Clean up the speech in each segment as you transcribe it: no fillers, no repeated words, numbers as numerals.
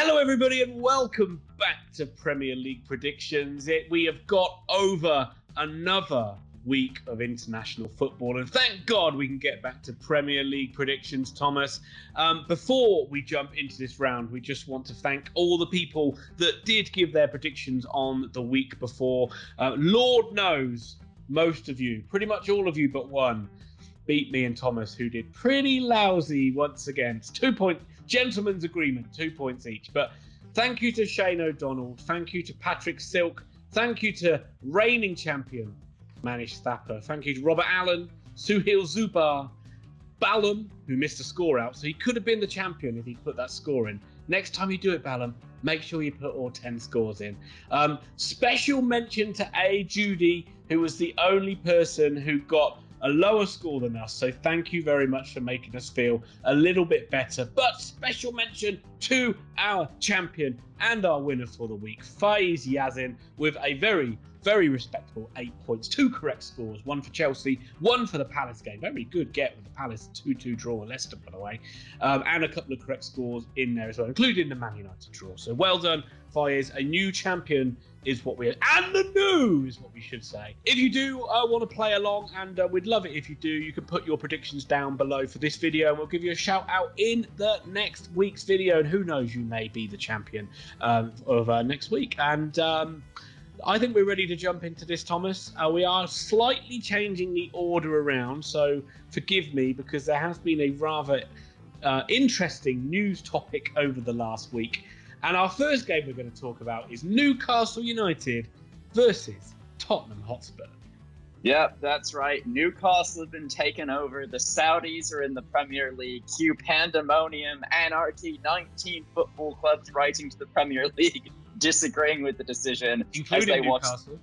Hello everybody and welcome back to Premier League predictions. We have got over another week of international football and thank God we can get back to Premier League predictions, Thomas. Before we jump into this round, we just want to thank all the people that did give their predictions on the week before. Lord knows most of you, pretty much all of you but one, beat me and Thomas, who did pretty lousy once again. It's 2 point gentleman's agreement, 2 points each. But thank you to Shane O'Donnell, thank you to Patrick Silk, thank you to reigning champion Manish Thapar, thank you to Robert Allen, Suhail Zubar, Ballum, who missed a score out, so he could have been the champion if he put that score in. Next time you do it, Ballum, make sure you put all 10 scores in. Special mention to A. Judy, who was the only person who got a lower score than us, so thank you very much for making us feel a little bit better. But special mention to our champion and our winner for the week, Faiz Yazin, with a very, very respectable 8 points, 2 correct scores, 1 for Chelsea, 1 for the Palace game. Very good get with the Palace 2-2 draw with Leicester, by the way, and a couple of correct scores in there as well, including the Man Utd draw. So well done, Faiz. A new champion is what we are, and the new is what we should say. If you do want to play along, and we'd love it if you do, you can put your predictions down below for this video and we'll give you a shout out in the next week's video, and who knows, you may be the champion of next week. And I think we're ready to jump into this, Thomas. We are slightly changing the order around, so forgive me, because there has been a rather interesting news topic over the last week. And our first game we're going to talk about is Newcastle United versus Tottenham Hotspur. Yep, that's right. Newcastle have been taken over. The Saudis are in the Premier League. Cue pandemonium, anarchy, 19 football clubs writing to the Premier League, disagreeing with the decision. Including Newcastle.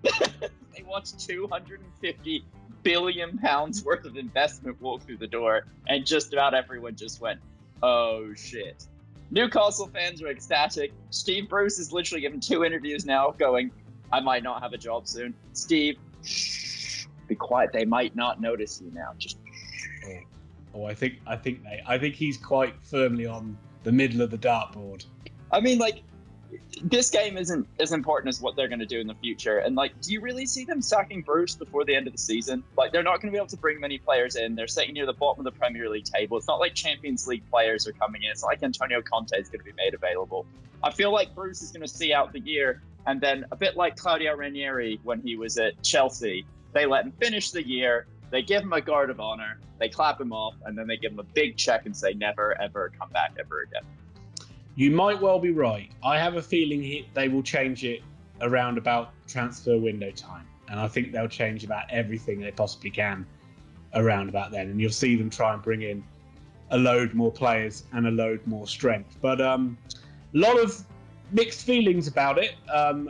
They watched £250 billion worth of investment walk through the door, and just about everyone just went, oh shit. Newcastle fans are ecstatic. Steve Bruce has literally given 2 interviews now going, I might not have a job soon. Steve, shh, be quiet. They might not notice you now. Just shh. Oh, I think he's quite firmly on the middle of the dartboard. I mean, like, this game isn't as important as what they're going to do in the future. And, like, do you really see them sacking Bruce before the end of the season? Like, they're not going to be able to bring many players in. They're sitting near the bottom of the Premier League table. It's not like Champions League players are coming in. It's not like Antonio Conte is going to be made available. I feel like Bruce is going to see out the year, and then a bit like Claudio Ranieri when he was at Chelsea, they let him finish the year, they give him a guard of honor, they clap him off, and then they give him a big check and say, never, ever come back ever again. You might well be right. I have a feeling they will change it around about transfer window time. And I think they'll change about everything they possibly can around about then. And you'll see them try and bring in a load more players and a load more strength. But a lot of mixed feelings about it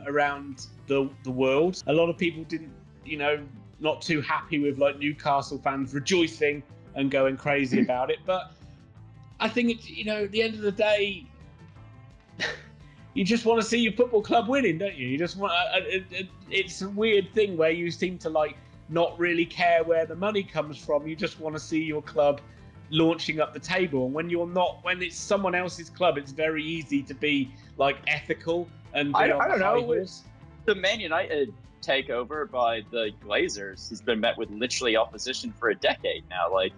around the world. A lot of people didn't, not too happy with like Newcastle fans rejoicing and going crazy about it. But I think it's, at the end of the day, you just want to see your football club winning, don't you? You just want. It's a weird thing where you seem to like not really care where the money comes from. You just want to see your club launching up the table. And when it's someone else's club, it's very easy to be like ethical and. I don't know. The Man United takeover by the Glazers has been met with literally opposition for a decade now. Like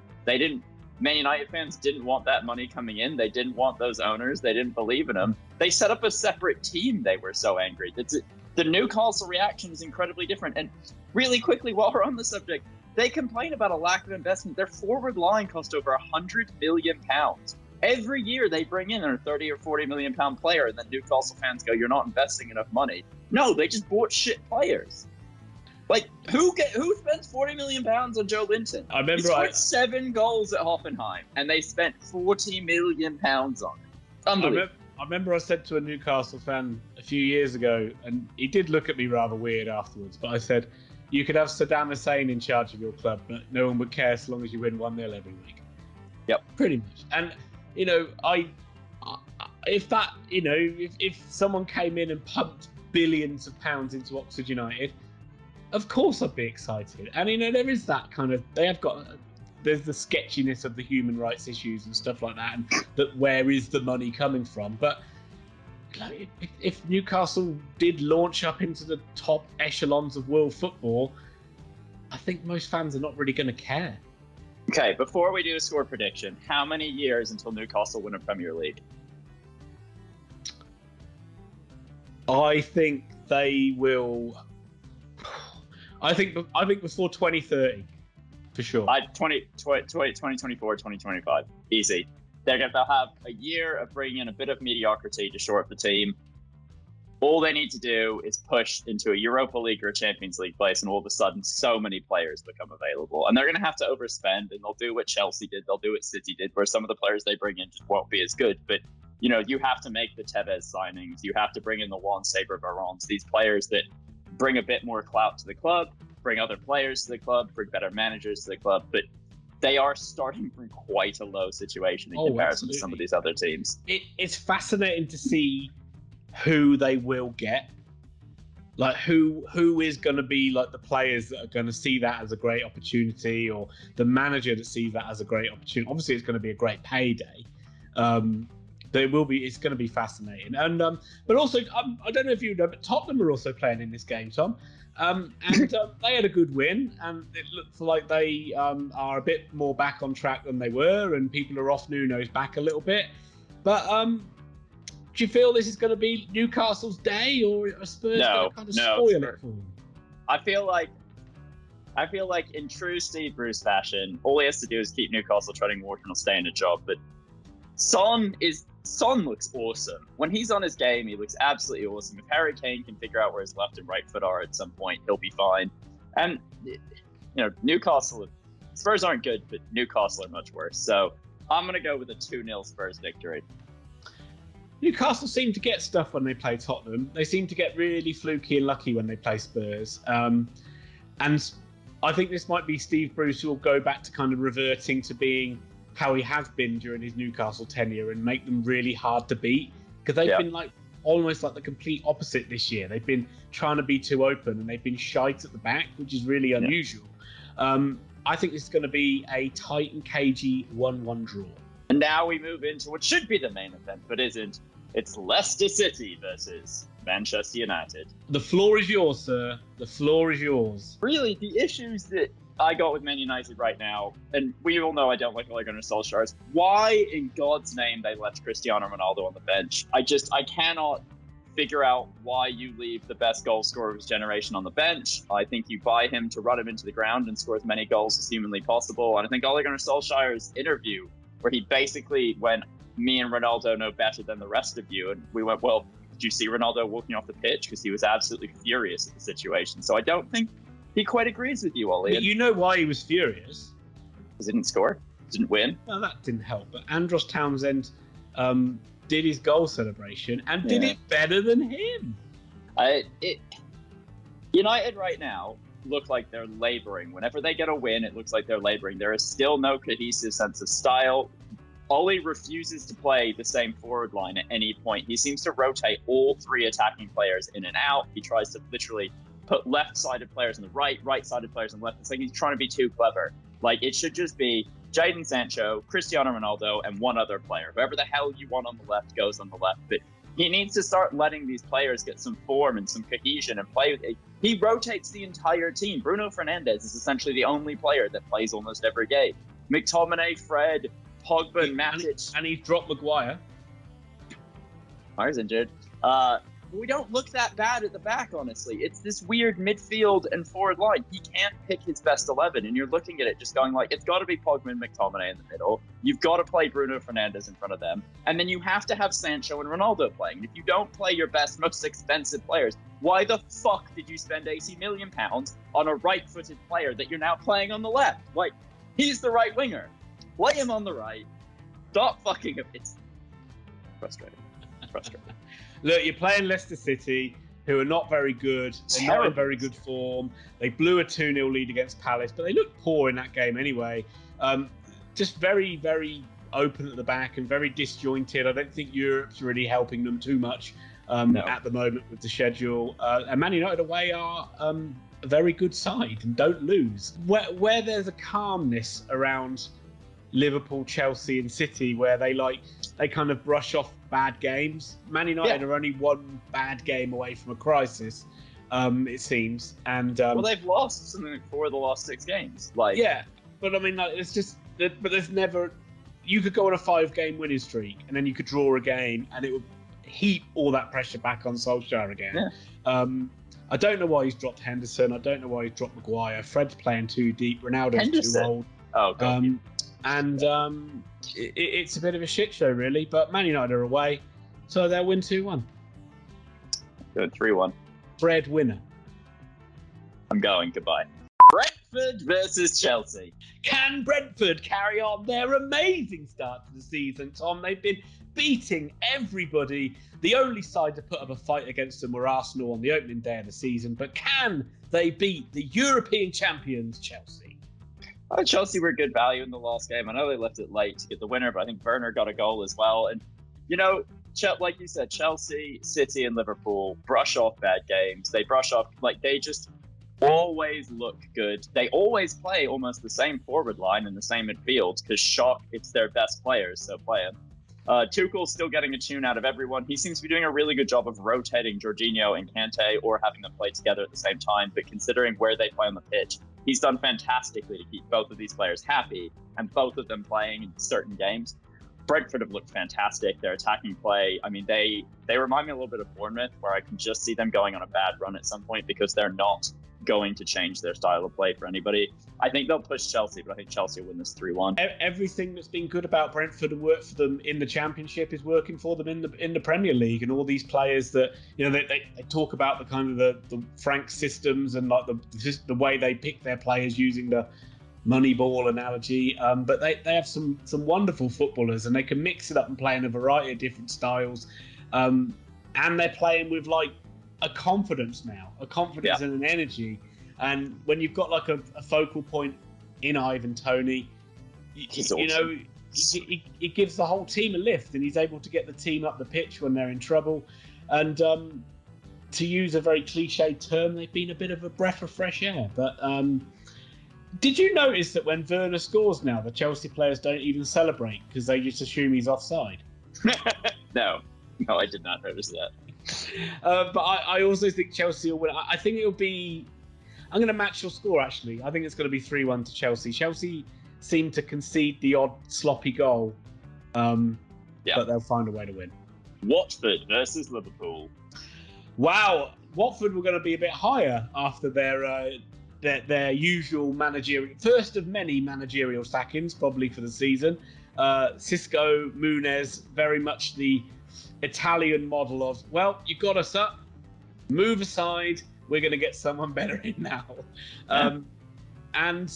Man United fans didn't want that money coming in. They didn't want those owners. They didn't believe in them. They set up a separate team. They were so angry. The Newcastle reaction is incredibly different. And really quickly, while we're on the subject, they complain about a lack of investment. Their forward line cost over £100 million. Every year they bring in a 30 or 40 million pound player, and then Newcastle fans go, you're not investing enough money. No, they just bought shit players. Like, who spends £40 million on Joe Linton? I remember he scored 7 goals at Hoffenheim, and they spent £40 million on it. Unbelievable. I remember I said to a Newcastle fan a few years ago, and he did look at me rather weird afterwards, but I said, you could have Saddam Hussein in charge of your club, but no one would care so long as you win 1-0 every week. Yep. Pretty much. And, if someone came in and pumped billions of pounds into Oxford United, of course I'd be excited. And, there is that kind of, there's the sketchiness of the human rights issues and stuff like that, and that where is the money coming from? But if Newcastle did launch up into the top echelons of world football, I think most fans are not really going to care. Okay, before we do a score prediction, how many years until Newcastle win a Premier League? I think they will. I think before 2030, for sure. 2024, 2025, easy. They'll have a year of bringing in a bit of mediocrity to shore up the team. All they need to do is push into a Europa League or a Champions League place, and all of a sudden, so many players become available. And they're going to have to overspend, and they'll do what Chelsea did, they'll do what City did, where some of the players they bring in just won't be as good. But, you know, you have to make the Tevez signings. You have to bring in the Juan Sabre-Barons, these players that bring a bit more clout to the club, bring other players to the club, bring better managers to the club. But they are starting from quite a low situation in comparison to some of these other teams. It's fascinating to see who they will get, like who is going to be like the players that are going to see that as a great opportunity, or the manager that sees that as a great opportunity. Obviously, it's going to be a great payday. But it's going to be fascinating. And but also, I don't know if you know, but Tottenham are also playing in this game, Tom. And they had a good win, and it looked like they are a bit more back on track than they were, and people are off Nuno's back a little bit. But do you feel this is going to be Newcastle's day, or are Spurs going to kind of spoil it for them? I feel like in true Steve Bruce fashion, all he has to do is keep Newcastle treading water and he'll stay in a job. But Son looks awesome. When he's on his game, he looks absolutely awesome. If Harry Kane can figure out where his left and right foot are at some point, he'll be fine. And, you know, Spurs aren't good, but Newcastle are much worse. So I'm going to go with a 2-0 Spurs victory. Newcastle seem to get stuff when they play Tottenham. They seem to get really fluky and lucky when they play Spurs. And I think this might be Steve Bruce who will go back to kind of reverting to being how he has been during his Newcastle tenure and make them really hard to beat, because they've been like almost like the complete opposite this year. They've been trying to be too open and they've been shite at the back, which is really unusual. I think this is going to be a tight and cagey 1-1 draw. And now we move into what should be the main event, but isn't. It's Leicester City versus Manchester United. The floor is yours, sir. The floor is yours. Really, the issues that I got with Man United right now, and we all know I don't like Ole Gunnar Solskjaer, why in God's name they left Cristiano Ronaldo on the bench. I cannot figure out why you leave the best goal scorer of his generation on the bench. I think you buy him to run him into the ground and score as many goals as humanly possible. And I think Ole Gunnar Solskjaer's interview, where he basically went, me and Ronaldo know better than the rest of you. And we went, well, did you see Ronaldo walking off the pitch? Because he was absolutely furious at the situation. So I don't think he quite agrees with you, Ollie. You know why he was furious? He didn't score, didn't win. Well, that didn't help. But Andros Townsend did his goal celebration and did it better than him. United right now look like they're labouring. Whenever they get a win, it looks like they're labouring. There is still no cohesive sense of style. Ollie refuses to play the same forward line at any point. He seems to rotate all three attacking players in and out. He tries to literally put left-sided players on the right-sided players on the left. It's like he's trying to be too clever. Like, it should just be Jadon Sancho, Cristiano Ronaldo, and one other player. Whoever the hell you want on the left goes on the left. But he needs to start letting these players get some form and some cohesion and play. He rotates the entire team. Bruno Fernandes is essentially the only player that plays almost every game. McTominay, Fred, Pogba, Matic. And he's dropped Maguire. Maguire's injured. We don't look that bad at the back, honestly. It's this weird midfield and forward line. He can't pick his best 11, and you're looking at it just going like, it's got to be Pogba and McTominay in the middle. You've got to play Bruno Fernandes in front of them, and then you have to have Sancho and Ronaldo playing. If you don't play your best, most expensive players, why the fuck did you spend £80 million on a right-footed player that you're now playing on the left? Like, he's the right winger. Play him on the right. Stop fucking him. It's frustrating. Look, you're playing Leicester City, who are not very good. They're not in very good form. They blew a 2-0 lead against Palace, but they looked poor in that game anyway. Just very, very open at the back and very disjointed. I don't think Europe's really helping them too much at the moment with the schedule. And Man United away are a very good side and don't lose. Where there's a calmness around Liverpool, Chelsea, and City, where they kind of brush off bad games. Man United are only one bad game away from a crisis, it seems. And well, they've lost something like 4 of the last 6 games. But I mean, it's just. But there's never. You could go on a 5-game winning streak, and then you could draw a game, and it would heap all that pressure back on Solskjaer again. Yeah. I don't know why he's dropped Henderson. I don't know why he's dropped Maguire. Fred's playing too deep. Ronaldo's too old. Oh, God. It's a bit of a shit show, really. But Man United are away, so they'll win 2-1. Good, 3-1. Fred winner. I'm going. Goodbye. Brentford versus Chelsea. Can Brentford carry on their amazing start to the season, Tom? They've been beating everybody. The only side to put up a fight against them were Arsenal on the opening day of the season. But can they beat the European champions, Chelsea? Chelsea were good value in the last game. I know they left it late to get the winner, but I think Werner got a goal as well. And, like you said, Chelsea, City, and Liverpool brush off bad games. They brush off, they just always look good. They always play almost the same forward line and the same midfield because it's their best players, so play them. Tuchel's still getting a tune out of everyone. He seems to be doing a really good job of rotating Jorginho and Kante or having them play together at the same time. But considering where they play on the pitch, he's done fantastically to keep both of these players happy and both of them playing in certain games. Brentford have looked fantastic. Their attacking play, I mean, they remind me a little bit of Bournemouth, where I can just see them going on a bad run at some point because they're not going to change their style of play for anybody. I think they'll push Chelsea, but I think Chelsea will win this 3-1. Everything that's been good about Brentford and worked for them in the Championship is working for them in the Premier League. And all these players that they talk about the kind of the Frank systems and like the way they pick their players using the Moneyball analogy. But they have some wonderful footballers, and they can mix it up and play in a variety of different styles. And they're playing with a confidence now, and an energy. And when you've got a focal point in Ivan Toney, awesome. He gives the whole team a lift, and he's able to get the team up the pitch when they're in trouble. And to use a very cliched term, they've been a bit of a breath of fresh air. But did you notice that when Werner scores now, the Chelsea players don't even celebrate because they just assume he's offside? No, I did not notice that. But I also think Chelsea will win. I think it'll be... I'm going to match your score, actually. I think it's going to be 3-1 to Chelsea. Chelsea seem to concede the odd sloppy goal, but they'll find a way to win. Watford versus Liverpool. Wow, Watford were going to be a bit higher after their usual managerial... First of many managerial sackings, probably for the season. Xisco, Muniz, very much the Italian model of, well, you got us up, move aside, we're going to get someone better in now. And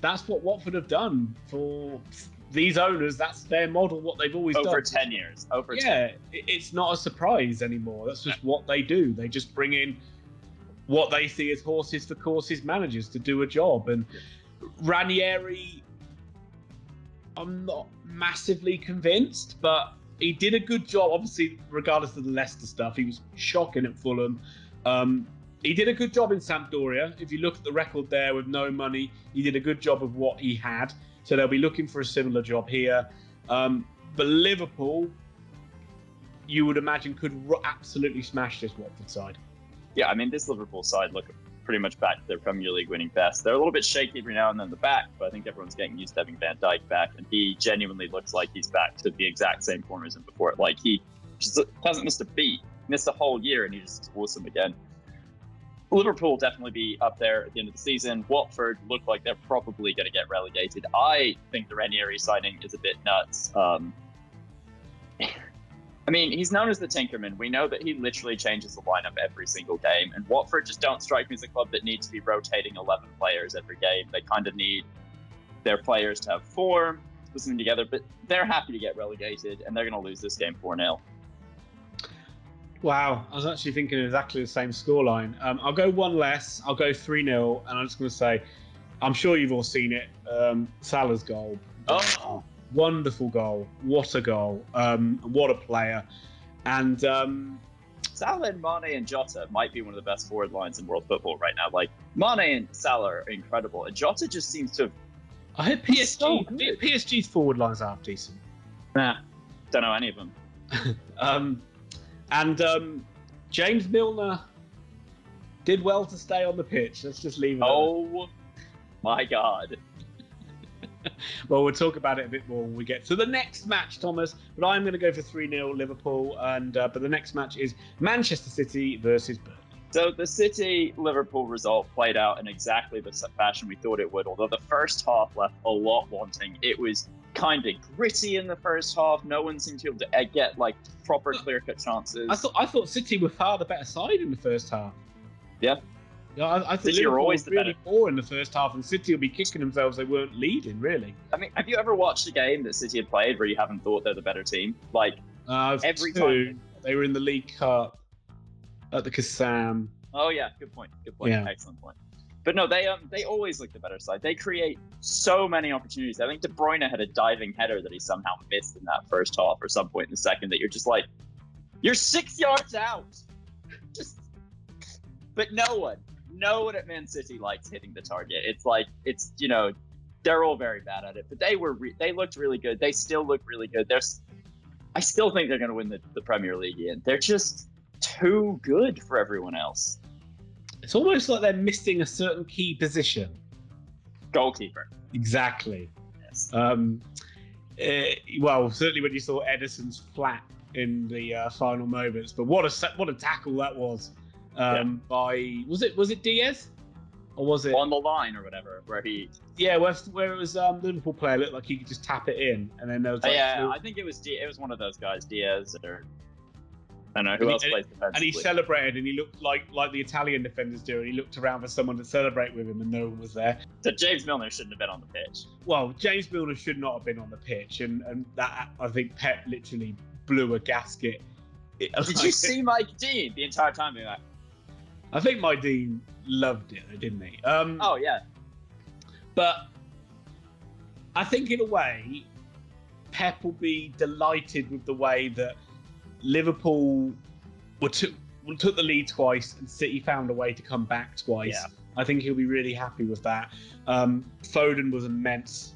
that's what Watford have done for these owners. That's their model, what they've always done. Over 10 years. It's not a surprise anymore. That's just what they do. They just bring in what they see as horses for courses managers to do a job. And Ranieri, I'm not massively convinced, but he did a good job, obviously, regardless of the Leicester stuff. He was shocking at Fulham. He did a good job in Sampdoria. If you look at the record there with no money, he did a good job of what he had. So they'll be looking for a similar job here. But Liverpool, you would imagine, could absolutely smash this Watford side. Yeah, I mean, this Liverpool side look pretty much back to their Premier League winning best. They're a little bit shaky every now and then in the back, but I think everyone's getting used to having Van Dijk back, and he genuinely looks like he's back to the exact same form as him before. Like, he just hasn't missed a beat, missed a whole year, and he just awesome again. Liverpool will definitely be up there at the end of the season. Watford look like they're probably going to get relegated. I think the Ranieri signing is a bit nuts. I mean, he's known as the Tinkerman. We know that he literally changes the lineup every single game. And Watford just don't strike me as a club that needs to be rotating 11 players every game. They kind of need their players to have form, put something together. But they're happy to get relegated, and they're going to lose this game 4-0. Wow, I was actually thinking exactly the same scoreline. I'll go one less. I'll go 3-0. And I'm just going to say, I'm sure you've all seen it. Salah's goal. Oh, wonderful goal. What a goal. What a player. And Salah and Mane and Jota might be one of the best forward lines in world football right now. Like, Mane and Salah are incredible. And Jota just seems to have I heard PSG's forward lines are half decent. Nah, don't know any of them. James Milner did well to stay on the pitch. Let's just leave it. Oh my God. Well, we'll talk about it a bit more when we get to the next match, Thomas. But I'm going to go for 3-0 Liverpool, but the next match is Manchester City versus Burnley. So the City-Liverpool result played out in exactly the fashion we thought it would, although the first half left a lot wanting. It was kind of gritty in the first half. No one seemed to be able to get like proper clear-cut chances. I thought City were far the better side in the first half. Yeah. Yeah, I thought City were always really poor in the first half, and City will be kicking themselves they weren't leading, really. I mean, have you ever watched a game that City had played where you haven't thought they're the better team? Like, every time they were in the League Cup at the Kassam. Oh yeah, good point. Yeah. Excellent point. But no, they always look the better side. They create so many opportunities. I think De Bruyne had a diving header that he somehow missed in that first half or some point in the second that you're just like, you're 6 yards out. But no one at Man City likes hitting the target. It's like, they're all very bad at it, but they looked really good. They still look really good. I still think they're going to win the Premier League, Ian. They're just too good for everyone else. It's almost like they're missing a certain key position. Goalkeeper. Exactly. Yes. Well, certainly when you saw Edison's flat in the final moments, but what a tackle that was. By was it Diaz, or was it on the line or whatever? Where it was Liverpool player looked like he could just tap it in, and then there was I think it was one of those guys, Diaz, or I don't know who else plays defensively. And he celebrated, and he looked like the Italian defenders do, and he looked around for someone to celebrate with him, and no one was there. So James Milner shouldn't have been on the pitch. Well, James Milner should not have been on the pitch, and that I think Pep literally blew a gasket. Did you see Mike Dean the entire time being like? I think my Dean loved it, didn't he? Oh, yeah. But I think in a way, Pep will be delighted with the way that Liverpool took the lead twice and City found a way to come back twice. Yeah. I think he'll be really happy with that. Foden was immense.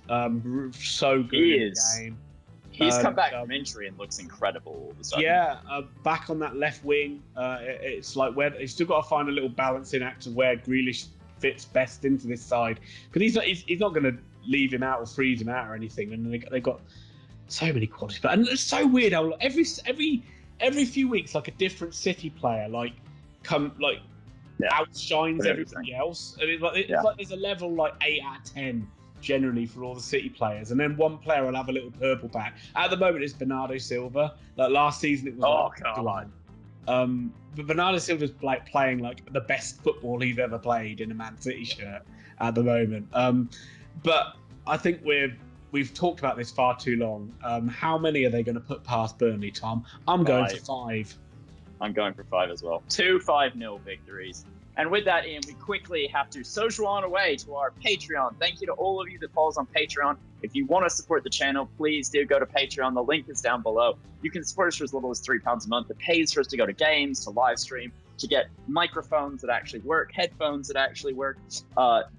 So good in the game. He's come back from injury and looks incredible all of a sudden. Yeah, back on that left wing. It's like he's still got to find a little balancing act of where Grealish fits best into this side. Because he's not going to leave him out or freeze him out or anything. And they've got so many qualities. And it's so weird how every few weeks, like a different City player outshines everybody else. And it's like there's a level like 8 out of 10. Generally for all the City players, and then one player will have a little purple patch. At the moment, it's Bernardo Silva. Like last season, it was but Bernardo Silva's like playing like the best football he's ever played in a Man City shirt at the moment. But I think we've talked about this far too long. How many are they going to put past Burnley, Tom? I'm going for 5. I'm going for 5 as well. 2 5-0 victories. And with that, Ian, we quickly have to social on our way to our Patreon. Thank you to all of you that follow us on Patreon. If you want to support the channel, please do go to Patreon. The link is down below. You can support us for as little as £3 a month. It pays for us to go to games, to live stream, to get microphones that actually work, headphones that actually work.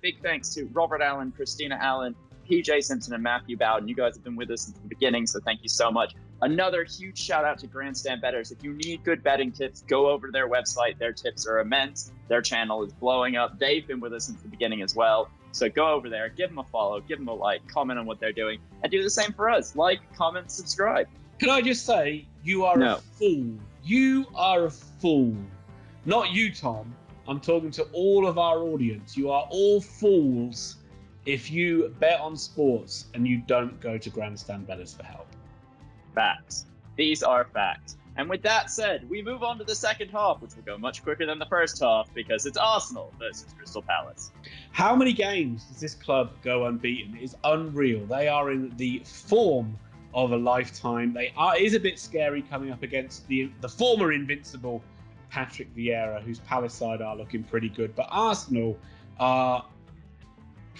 Big thanks to Robert Allen, Christina Allen, PJ Simpson, and Matthew Bowden. You guys have been with us since the beginning, so thank you so much. Another huge shout out to Grandstand Bettors. If you need good betting tips, go over to their website. Their tips are immense. Their channel is blowing up. They've been with us since the beginning as well. So go over there, give them a follow, give them a like, comment on what they're doing, and do the same for us. Like, comment, subscribe. Can I just say, you are a fool. You are a fool. Not you, Tom. I'm talking to all of our audience. You are all fools if you bet on sports and you don't go to Grandstand Bettors for help. Facts. These are facts. And with that said, we move on to the second half, which will go much quicker than the first half because it's Arsenal versus Crystal Palace. How many games does this club go unbeaten? It is unreal. They are in the form of a lifetime. It is a bit scary coming up against the former invincible Patrick Vieira, whose Palace side are looking pretty good. But Arsenal are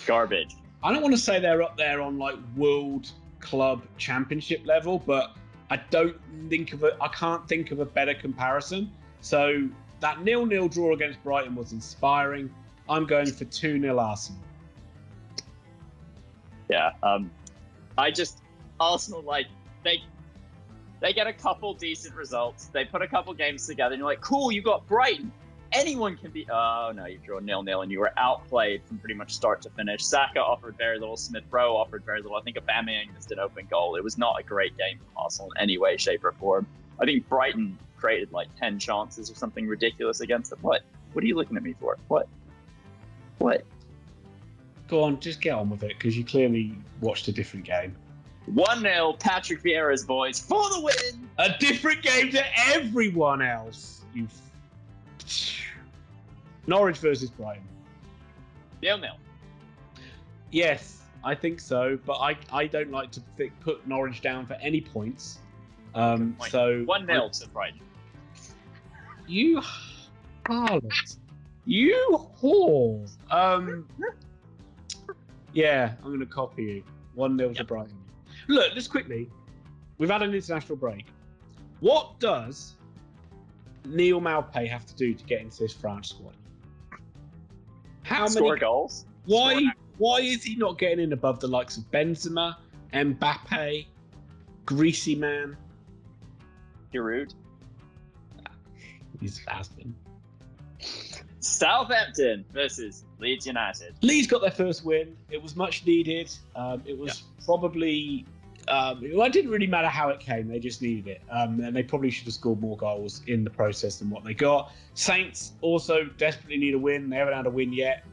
garbage. I don't want to say they're up there on like World Club Championship level, but I can't think of a better comparison. So that 0-0 draw against Brighton was inspiring. I'm going for 2-0 Arsenal. Yeah. Arsenal, like, they get a couple decent results. They put a couple games together, and you're like, cool, you got Brighton. Anyone can be. Oh no, you draw 0-0, and you were outplayed from pretty much start to finish. Saka offered very little. Smith Rowe offered very little. I think Aubameyang missed an open goal. It was not a great game from Arsenal in any way, shape, or form. I think Brighton created like 10 chances or something ridiculous against them. What? What are you looking at me for? What? Go on, just get on with it, because you clearly watched a different game. 1-0, Patrick Vieira's boys for the win. A different game to everyone else. Norwich versus Brighton. 0-0. Yes, I think so, but I don't like to put Norwich down for any points. So 1-0 to Brighton. You harlot. You whore. Yeah, I'm going to copy you. 1-0 to Brighton. Look, just quickly, we've had an international break. What does Neil Maupay have to do to get into this France squad? Score goals? Why is he not getting in above the likes of Benzema, Mbappe, Greasy Man? Giroud? He's has been. Southampton versus Leeds United. Leeds got their first win. It was much needed. It was probably... it didn't really matter how it came. They just needed it. And they probably should have scored more goals in the process than what they got. Saints also desperately need a win. They haven't had a win yet,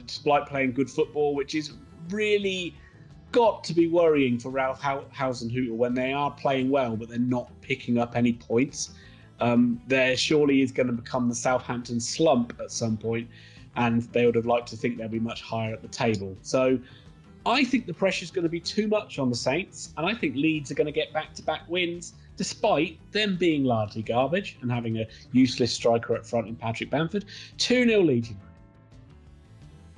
despite playing good football, which is really got to be worrying for Ralph Hasenhüttl when they are playing well, but they're not picking up any points. There surely is going to become the Southampton slump at some point, and they would have liked to think they'll be much higher at the table. So I think the pressure's going to be too much on the Saints, and I think Leeds are going to get back-to-back wins, despite them being largely garbage and having a useless striker up front in Patrick Bamford. 2-0 Leeds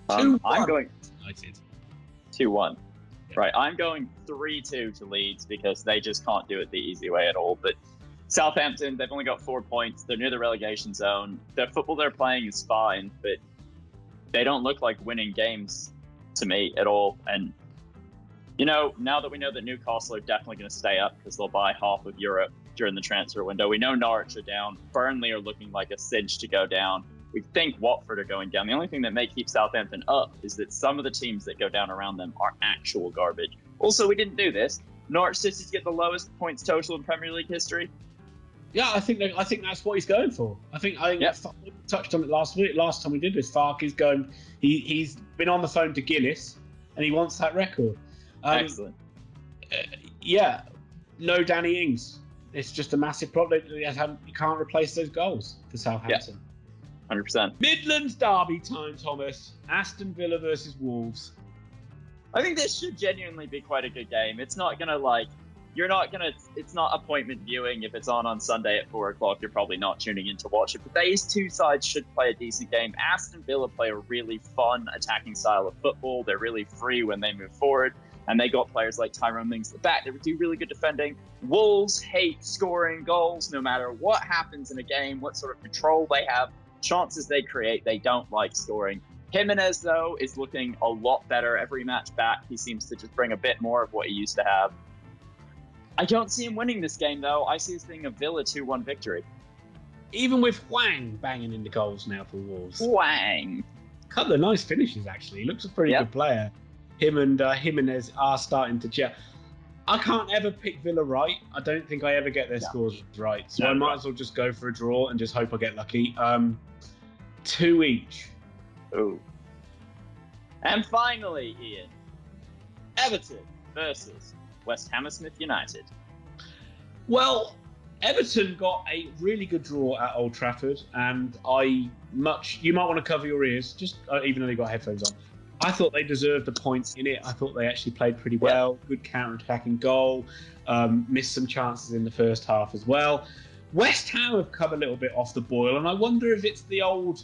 United. I'm going United. 2-1. Yeah. Right, I'm going 3-2 to Leeds because they just can't do it the easy way at all. But Southampton, they've only got 4 points. They're near the relegation zone. The football they're playing is fine, but they don't look like winning games to me at all. And now that we know that Newcastle are definitely going to stay up because they'll buy half of Europe during the transfer window, we know Norwich are down. Burnley are looking like a cinch to go down. We think Watford are going down. The only thing that may keep Southampton up is that some of the teams that go down around them are actual garbage. Also, we didn't do this. Norwich City's get the lowest points total in Premier League history. Yeah, I think that's what he's going for. I think we touched on it last time we did this. Farke is going. He's been on the phone to Guinness, and he wants that record. Excellent. No Danny Ings. It's just a massive problem. You can't replace those goals for Southampton. 100%. Midlands Derby time, Thomas. Aston Villa versus Wolves. I think this should genuinely be quite a good game. It's not gonna it's not appointment viewing. If it's on Sunday at 4:00, you're probably not tuning in to watch it. But these two sides should play a decent game. Aston Villa play a really fun attacking style of football. They're really free when they move forward. And they got players like Tyrone Mings at the back. They do really good defending. Wolves hate scoring goals no matter what happens in a game, what sort of control they have, chances they create. They don't like scoring. Jimenez, though, is looking a lot better every match back. He seems to just bring a bit more of what he used to have. I don't see him winning this game, though. I see this being a Villa 2-1 victory. Even with Hwang banging in the goals now for Wolves. Hwang. Couple of nice finishes, actually. Looks a pretty good player. Him and Jimenez are starting to gel. I can't ever pick Villa right. I don't think I ever get their scores right. So I might as well just go for a draw and just hope I get lucky. 2 each. Ooh. And finally, Ian. Everton versus West Hammersmith United. Well, Everton got a really good draw at Old Trafford, and you might want to cover your ears, just even though they got headphones on. I thought they deserved the points in it. I thought they actually played pretty well. Good counter-attacking goal. Missed some chances in the first half as well. West Ham have come a little bit off the boil, and I wonder if it's the old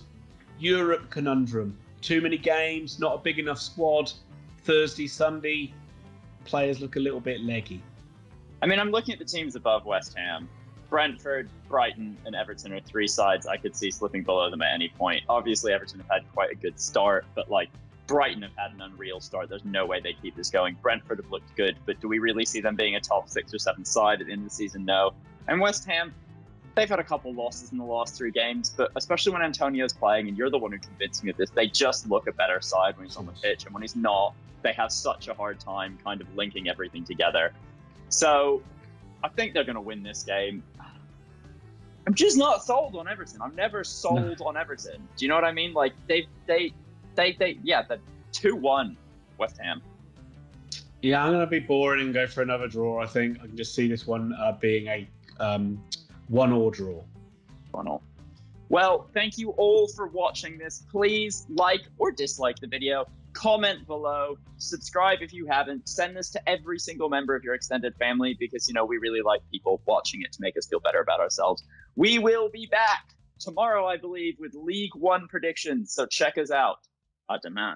Europe conundrum. Too many games, not a big enough squad. Thursday, Sunday, players look a little bit leggy. I mean, I'm looking at the teams above West Ham. Brentford, Brighton, and Everton are 3 sides I could see slipping below them at any point. Obviously, Everton have had quite a good start, but Brighton have had an unreal start. There's no way they keep this going. Brentford have looked good, but do we really see them being a top 6 or 7 side at the end of the season? No. And West Ham, they've had a couple losses in the last 3 games, but especially when Antonio's playing, and you're the one who convinced me of this, they just look a better side when he's on the pitch. And when he's not, they have such a hard time kind of linking everything together. So I think they're going to win this game. I'm just not sold on Everton. I'm never sold on Everton. Do you know what I mean? Like, they're 2-1 West Ham. Yeah, I'm going to be boring and go for another draw, I think. I can just see this one being a 1-1 draw. 1-1. Well, thank you all for watching this. Please like or dislike the video. Comment below. Subscribe if you haven't. Send this to every single member of your extended family because, you know, we really like people watching it to make us feel better about ourselves. We will be back tomorrow, I believe, with League One predictions. So check us out. À demain.